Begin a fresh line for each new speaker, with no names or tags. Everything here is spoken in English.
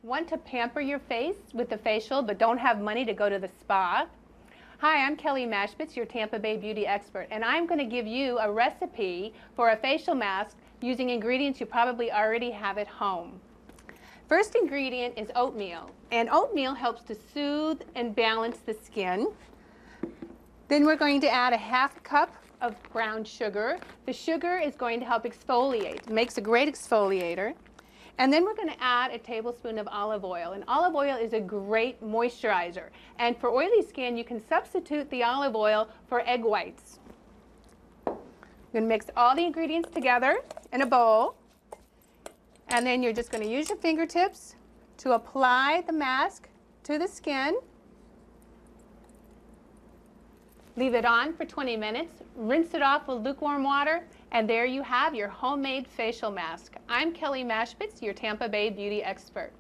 Want to pamper your face with the facial but don't have money to go to the spa? Hi, I'm Kelly Mashpitz, your Tampa Bay beauty expert, and I'm going to give you a recipe for a facial mask using ingredients you probably already have at home. First ingredient is oatmeal, and oatmeal helps to soothe and balance the skin. Then we're going to add a half cup of brown sugar. The sugar is going to help exfoliate. It makes a great exfoliator. And then we're going to add a tablespoon of olive oil. And olive oil is a great moisturizer. And for oily skin, you can substitute the olive oil for egg whites. You're going to mix all the ingredients together in a bowl. And then you're just going to use your fingertips to apply the mask to the skin. Leave it on for 20 minutes, rinse it off with lukewarm water, and there you have your homemade facial mask. I'm Kelly Mashpitz, your Tampa Bay beauty expert.